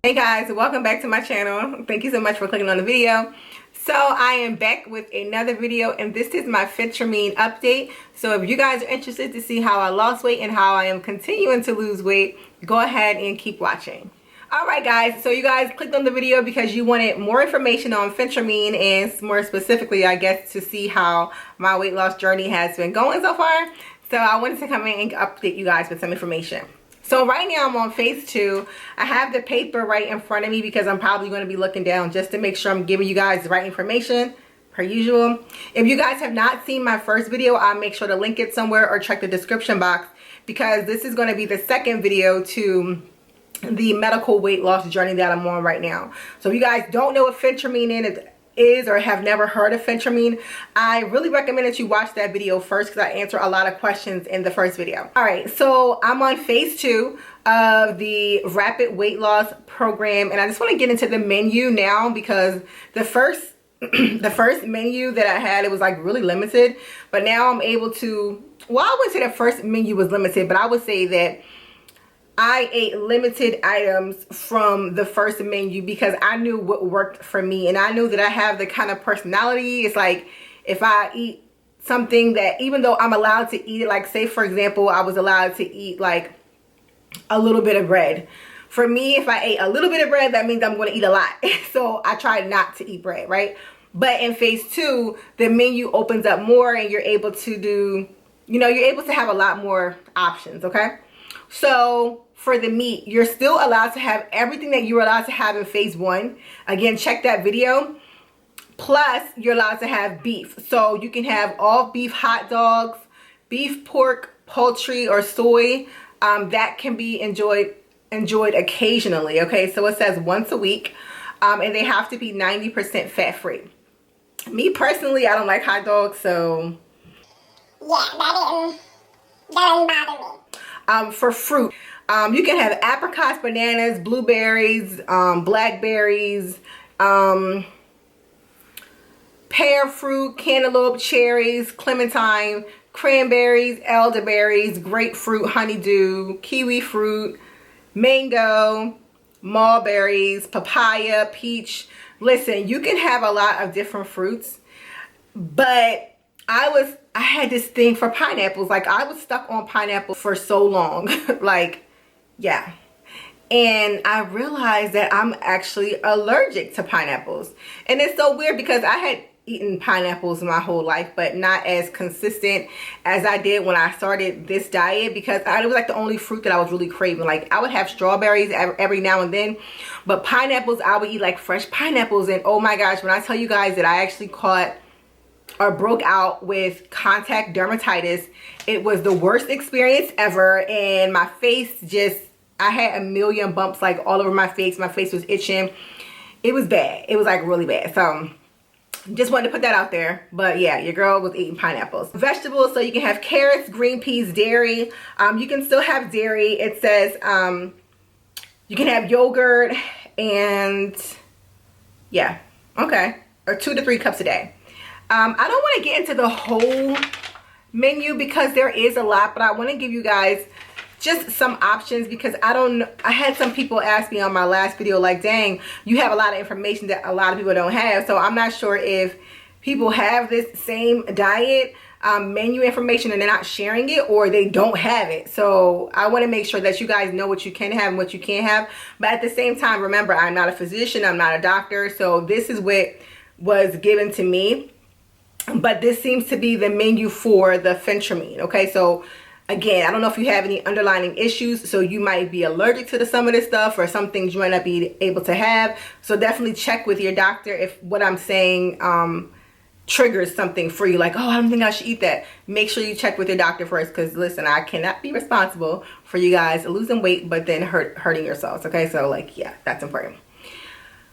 Hey guys, welcome back to my channel. Thank you so much for clicking on the video. So I am back with another video, and this is my Phentermine update. So if you guys are interested to see how I lost weight and how I am continuing to lose weight, go ahead and keep watching. Alright guys, so you guys clicked on the video because you wanted more information on Phentermine, and more specifically I guess to see how my weight loss journey has been going so far. So I wanted to come in and update you guys with some information. So right now I'm on phase 2. I have the paper right in front of me because I'm probably going to be looking down just to make sure I'm giving you guys the right information per usual. If you guys have not seen my first video, I'll make sure to link it somewhere or check the description box, because this is going to be the second video to the medical weight loss journey that I'm on right now. So if you guys don't know what Phentermine is or have never heard of Phentermine, I really recommend that you watch that video first because I answer a lot of questions in the first video. Alright, so I'm on phase 2 of the rapid weight loss program, and I just want to get into the menu now because the first menu that I had, it was like really limited, but now I'm able to, well, I wouldn't say the first menu was limited, but I would say that I ate limited items from the first menu because I knew what worked for me, and I knew that I have the kind of personality. It's like if I eat something that, even though I'm allowed to eat it, like say for example I was allowed to eat like a little bit of bread. For me, if I ate a little bit of bread, that means I'm going to eat a lot. So I tried not to eat bread, right? But in phase 2, the menu opens up more and you're able to do, you're able to have a lot more options, okay? So for the meat, you're still allowed to have everything that you were allowed to have in phase 1. Again, check that video. Plus, you're allowed to have beef. So you can have all beef hot dogs, beef, pork, poultry, or soy. That can be enjoyed occasionally, okay? So it says once a week, and they have to be 90% fat-free. Me personally, I don't like hot dogs, so yeah, that didn't bother me. For fruit, you can have apricots, bananas, blueberries, blackberries, pear fruit, cantaloupe, cherries, clementine, cranberries, elderberries, grapefruit, honeydew, kiwi fruit, mango, mulberries, papaya, peach. Listen, you can have a lot of different fruits, but I had this thing for pineapples. Like, I was stuck on pineapple for so long. Like, yeah. And I realized that I'm actually allergic to pineapples. And it's so weird because I had eaten pineapples my whole life, but not as consistent as I did when I started this diet, because it was like the only fruit that I was really craving. Like, I would have strawberries every now and then, but pineapples, I would eat like fresh pineapples. And oh my gosh, when I tell you guys that I actually caught or broke out with contact dermatitis, it was the worst experience ever. And my face just, I had a million bumps like all over my face. My face was itching. It was bad. It was like really bad. So just wanted to put that out there. But yeah, your girl was eating pineapples. Vegetables, so you can have carrots, green peas, dairy. You can still have dairy. It says you can have yogurt and yeah, okay, or 2 to 3 cups a day. I don't want to get into the whole menu because there is a lot, but I want to give you guys just some options because I had some people ask me on my last video, like, dang, you have a lot of information that a lot of people don't have. So I'm not sure if people have this same diet menu information and they're not sharing it, or they don't have it. So I want to make sure that you guys know what you can have and what you can't have. But at the same time, remember, I'm not a physician, I'm not a doctor, so this is what was given to me. But this seems to be the menu for the Phentermine, okay? So again, I don't know if you have any underlying issues, so you might be allergic to some of this stuff, or some things you might not be able to have. So definitely check with your doctor if what I'm saying triggers something for you, like, oh, I don't think I should eat that. Make sure you check with your doctor first, because listen, I cannot be responsible for you guys losing weight but then hurting yourselves, okay? So like, yeah, that's important.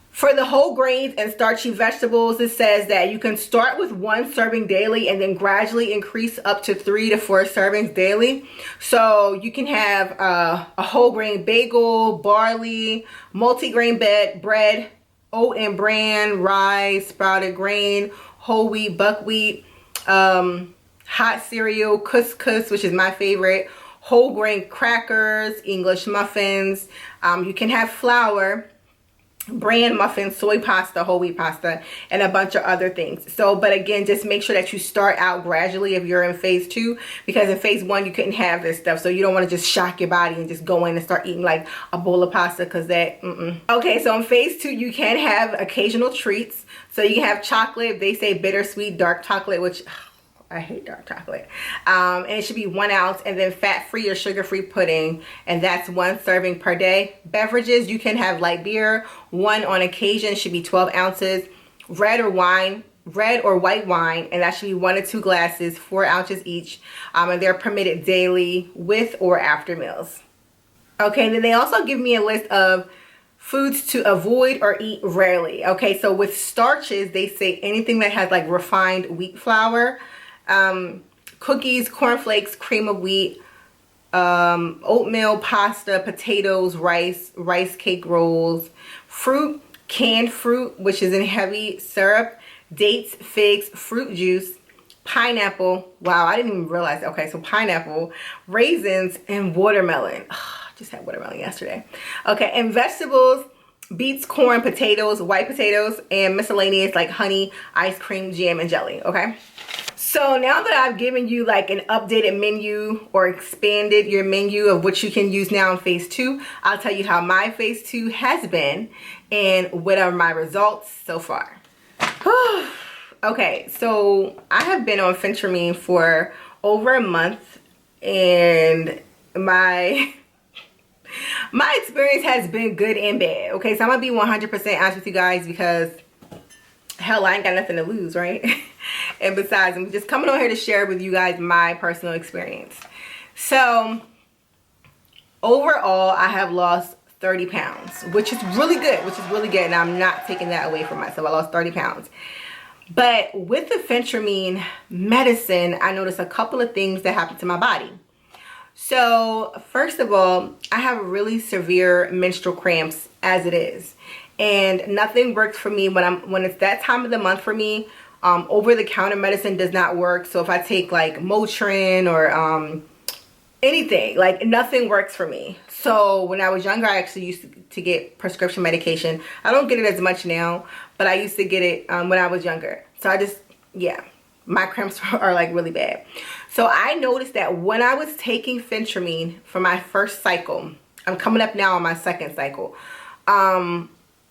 For the whole grains and starchy vegetables, it says that you can start with 1 serving daily and then gradually increase up to 3 to 4 servings daily. So you can have a whole grain bagel, barley, multi-grain bread, oat and bran, rye, sprouted grain, whole wheat, buckwheat, hot cereal, couscous, which is my favorite, whole grain crackers, English muffins. You can have flour. bran muffins, soy pasta, whole wheat pasta, and a bunch of other things. So, but again, just make sure that you start out gradually if you're in phase 2, because in phase 1 you couldn't have this stuff. So you don't want to just shock your body and just go in and start eating like a bowl of pasta, because that Okay, so in phase 2 you can have occasional treats. So you can have chocolate. They say bittersweet dark chocolate, which I hate dark chocolate. And it should be 1 ounce, and then fat-free or sugar-free pudding, and that's 1 serving per day. Beverages, you can have light beer, 1 on occasion, should be 12 ounces. Red or white wine, and that should be 1 to 2 glasses, 4 ounces each. And they're permitted daily with or after meals. Okay, then they also give me a list of foods to avoid or eat rarely. Okay, so with starches, they say anything that has like refined wheat flour, cookies, cornflakes, cream of wheat, oatmeal, pasta, potatoes, rice cake rolls, fruit, canned fruit, which is in heavy syrup, dates, figs, fruit juice, pineapple. Wow, I didn't even realize. Okay, so pineapple, raisins, and watermelon. Just had watermelon yesterday. Okay, and vegetables, beets, corn, potatoes, white potatoes, and miscellaneous like honey, ice cream, jam, and jelly. Okay. So now that I've given you like an updated menu or expanded your menu of what you can use now in phase 2, I'll tell you how my phase 2 has been and what are my results so far. Okay, so I have been on Phentermine for over a month, and my experience has been good and bad. Okay, so I'm gonna be 100% honest with you guys, because hell, I ain't got nothing to lose, right? And besides, I'm just coming on here to share with you guys my personal experience. So overall, I have lost 30 pounds, which is really good, and I'm not taking that away from myself. I lost 30 pounds. But with the Phentermine medicine, I noticed a couple of things that happened to my body. So first of all, I have really severe menstrual cramps as it is, and nothing works for me when it's that time of the month for me. Over-the-counter medicine does not work. So if I take like Motrin or anything, like nothing works for me. So when I was younger, I actually used to get prescription medication. I don't get it as much now, but I used to get it when I was younger. So yeah, my cramps are like really bad. So I noticed that when I was taking Phentermine for my first cycle, I'm coming up now on my second cycle,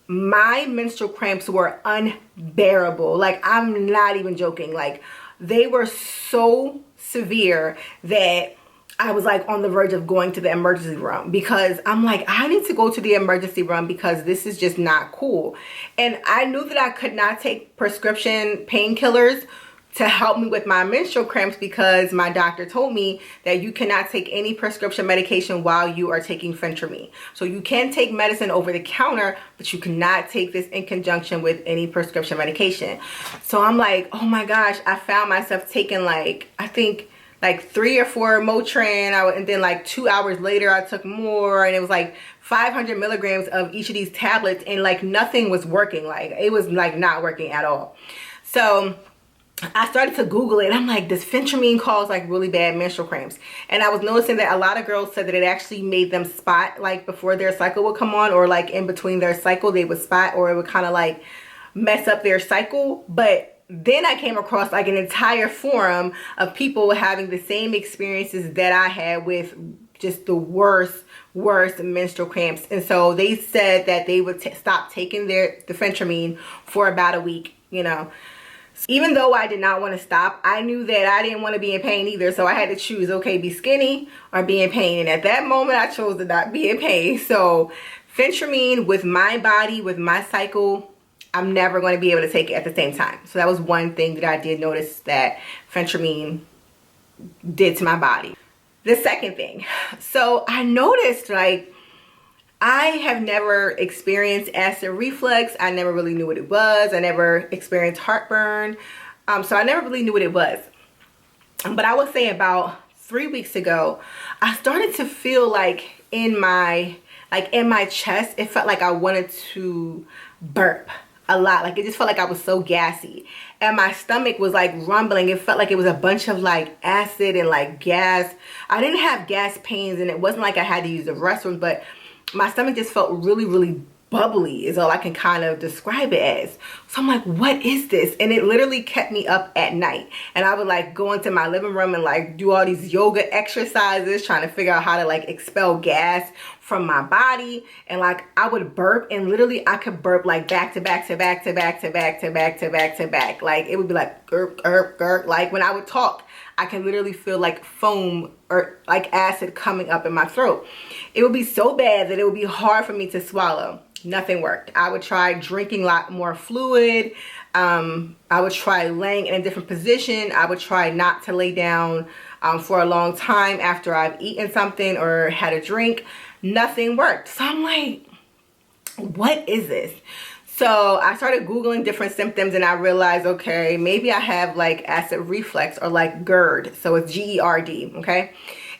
my menstrual cramps were unbearable. Like, I'm not even joking. Like, they were so severe that I was like on the verge of going to the emergency room, because I'm like, I need to go to the emergency room because this is just not cool. And I knew that I could not take prescription painkillers to help me with my menstrual cramps, because my doctor told me that you cannot take any prescription medication while you are taking Phentermine. So you can take medicine over the counter, but you cannot take this in conjunction with any prescription medication. So I'm like, oh my gosh, I found myself taking like, I think like 3 or 4 Motrin, and then like 2 hours later I took more, and it was like 500 milligrams of each of these tablets, and like nothing was working. Like, it was like not working at all. So I started to Google it, and I'm like, does Phentermine cause like really bad menstrual cramps? And I was noticing that a lot of girls said that it actually made them spot like before their cycle would come on, or like in between their cycle they would spot, or it would kind of like mess up their cycle. But then I came across like an entire forum of people having the same experiences that I had with just the worst menstrual cramps. And so they said that they would stop taking the Phentermine for about a week, you know. Even though I did not want to stop, I knew that I didn't want to be in pain either. So I had to choose, okay, be skinny or be in pain. And at that moment, I chose to not be in pain. So Phentermine, with my body, with my cycle, I'm never going to be able to take it at the same time. So that was one thing that I did notice that Phentermine did to my body. The second thing, so I noticed like I have never experienced acid reflux. I never really knew what it was. I never experienced heartburn. So I never really knew what it was. But I would say about 3 weeks ago, I started to feel like in my chest, it felt like I wanted to burp a lot. Like, it just felt like I was so gassy. And my stomach was like rumbling. It felt like it was a bunch of like acid and like gas. I didn't have gas pains, and it wasn't like I had to use the restroom, but my stomach just felt really bubbly is all I can kind of describe it as. So I'm like, what is this? And it literally kept me up at night. And I would like go into my living room and like do all these yoga exercises, trying to figure out how to like expel gas from my body. And like I would burp, and literally I could burp like back to back to back to back to back to back to back to back. Like it would be like gurp, gurp, gurp. Like when I would talk, I can literally feel like foam or like acid coming up in my throat. It would be so bad that it would be hard for me to swallow. Nothing worked. I would try drinking a lot more fluid. I would try laying in a different position. I would try not to lay down for a long time after I've eaten something or had a drink. Nothing worked. So I'm like, what is this? So I started Googling different symptoms, and I realized, okay, maybe I have like acid reflux or like GERD. So it's GERD, okay?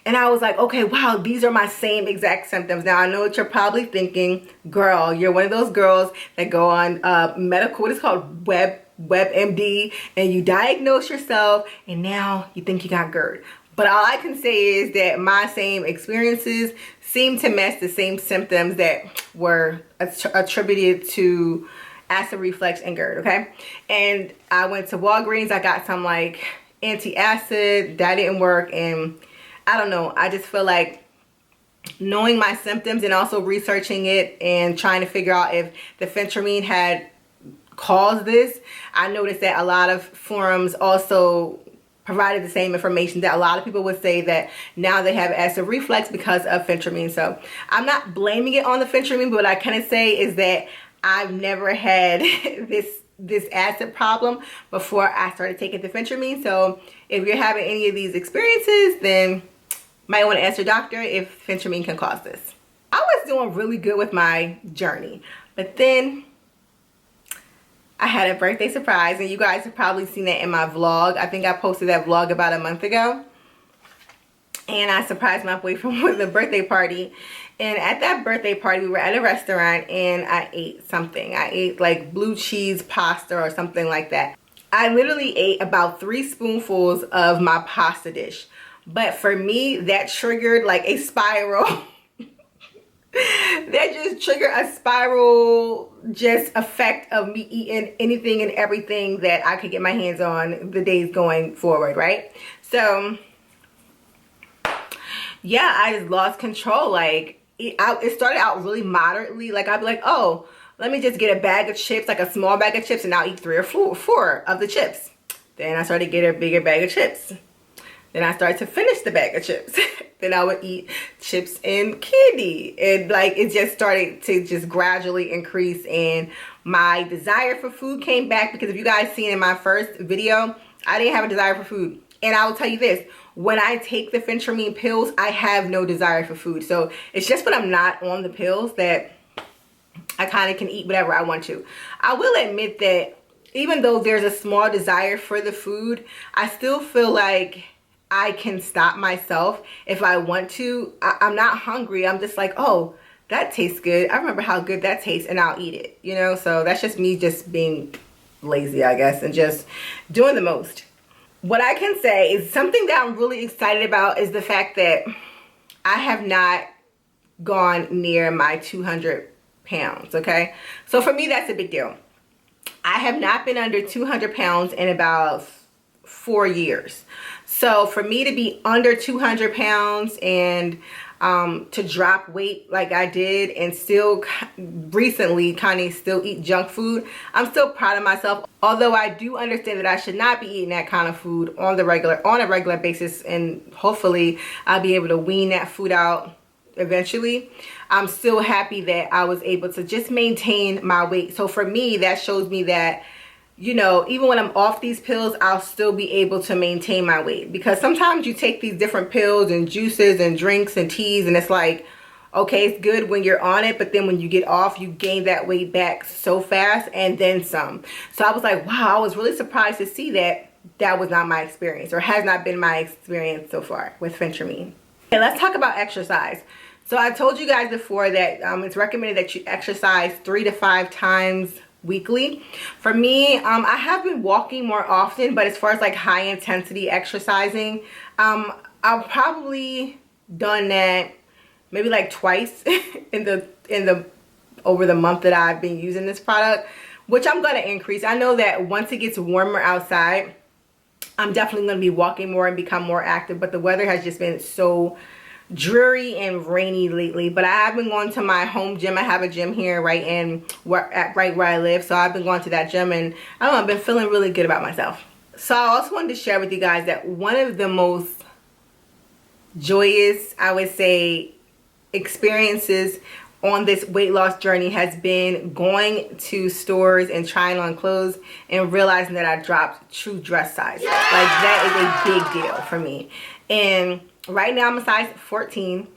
And I was like, okay, wow, these are my same exact symptoms. Now, I know what you're probably thinking, girl, you're one of those girls that go on medical, what is called WebMD, and you diagnose yourself, and now you think you got GERD. But all I can say is that my same experiences seem to match the same symptoms that were attributed to acid reflux and GERD, okay? And I went to Walgreens, I got some like anti-acid, that didn't work, and I don't know, I just feel like knowing my symptoms and also researching it and trying to figure out if the Phentermine had caused this, I noticed that a lot of forums also provided the same information, that a lot of people would say that now they have acid reflux because of Phentermine. So I'm not blaming it on the Phentermine, but what I can say is that I've never had this acid problem before I started taking the Phentermine. So if you're having any of these experiences, then might want to ask your doctor if Phentermine can cause this. I was doing really good with my journey, but then I had a birthday surprise, and you guys have probably seen that in my vlog. I think I posted that vlog about a month ago, and I surprised my boyfriend with a birthday party. And at that birthday party, we were at a restaurant, and I ate something. I ate like blue cheese pasta or something like that. I literally ate about 3 spoonfuls of my pasta dish. But for me, that triggered like a spiral. That just triggered a spiral just effect of me eating anything and everything that I could get my hands on the days going forward, right? So yeah, I just lost control. Like it started out really moderately. Like I'd be like, oh, let me just get a bag of chips, like a small bag of chips, and I'll eat 3 or 4 of the chips. Then I started to get a bigger bag of chips. Then I started to finish the bag of chips. Then I would eat chips and candy. And like it just started to just gradually increase, and my desire for food came back, because if you guys seen in my first video, I didn't have a desire for food. And I will tell you this, when I take the Phentermine pills, I have no desire for food. So it's just when I'm not on the pills that I kind of can eat whatever I want to. I will admit that even though there's a small desire for the food, I still feel like I can stop myself if I want to. I'm not hungry. I'm just like, oh, that tastes good. I remember how good that tastes, and I'll eat it, you know? So that's just me just being lazy, I guess, and just doing the most. What I can say is something that I'm really excited about is the fact that I have not gone near my 200 pounds, okay? So for me, that's a big deal. I have not been under 200 pounds in about 4 years. So for me to be under 200 pounds and to drop weight like I did, and still recently kind of still eat junk food, I'm still proud of myself. Although I do understand that I should not be eating that kind of food on a regular basis, and hopefully I'll be able to wean that food out eventually. I'm still happy that I was able to just maintain my weight. So for me, that shows me that, you know, even when I'm off these pills, I'll still be able to maintain my weight. Because sometimes you take these different pills and juices and drinks and teas, and it's like, okay, it's good when you're on it, but then when you get off, you gain that weight back so fast and then some. So I was like, wow, I was really surprised to see that that was not my experience, or has not been my experience so far with Phentermine. Okay, let's talk about exercise. So I told you guys before that it's recommended that you exercise 3 to 5 times weekly. For me, I have been walking more often, but as far as like high intensity exercising, I've probably done that maybe like twice in the over the month that I've been using this product, which I'm going to increase. I know that once it gets warmer outside, I'm definitely going to be walking more and become more active, but the weather has just been so dreary and rainy lately. But I have been going to my home gym. I have a gym here right where I live, so I've been going to that gym, and I don't know, I've been feeling really good about myself. So I also wanted to share with you guys that one of the most joyous, I would say, experiences on this weight loss journey has been going to stores and trying on clothes and realizing that I dropped true dress size. Like, that is a big deal for me. And right now I'm a size 14.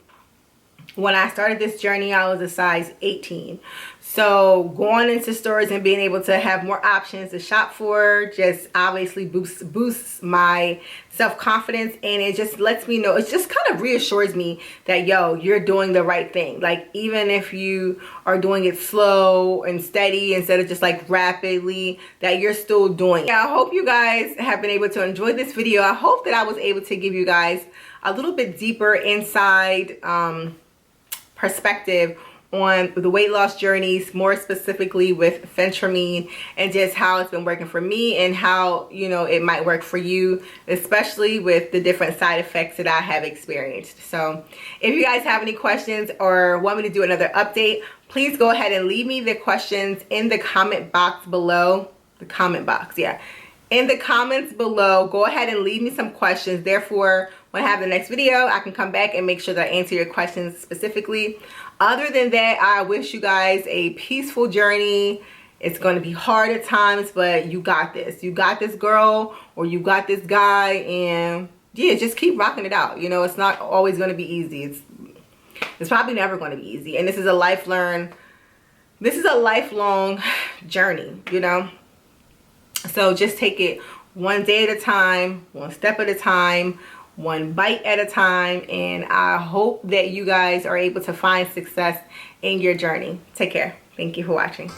When I started this journey, I was a size 18. So going into stores and being able to have more options to shop for just obviously boosts my self-confidence, and it just lets me know, it just kind of reassures me that, yo, you're doing the right thing. Like, even if you are doing it slow and steady instead of just like rapidly, that you're still doing it. I hope you guys have been able to enjoy this video. I hope that I was able to give you guys a little bit deeper inside perspective on the weight loss journeys, more specifically with Phentermine, and just how it's been working for me and how, you know, it might work for you, especially with the different side effects that I have experienced. So if you guys have any questions or want me to do another update, please go ahead and leave me the questions in the comment box below. The comment box, yeah. In the comments below, go ahead and leave me some questions. Therefore, when I have the next video, I can come back and make sure that I answer your questions specifically. Other than that, I wish you guys a peaceful journey. It's going to be hard at times, but you got this. You got this, girl, or you got this guy, and yeah, just keep rocking it out. You know, it's not always going to be easy. It's probably never going to be easy, and this is a lifelong journey, you know. So just take it one day at a time, one step at a time, one bite at a time, and I hope that you guys are able to find success in your journey. Take care. Thank you for watching.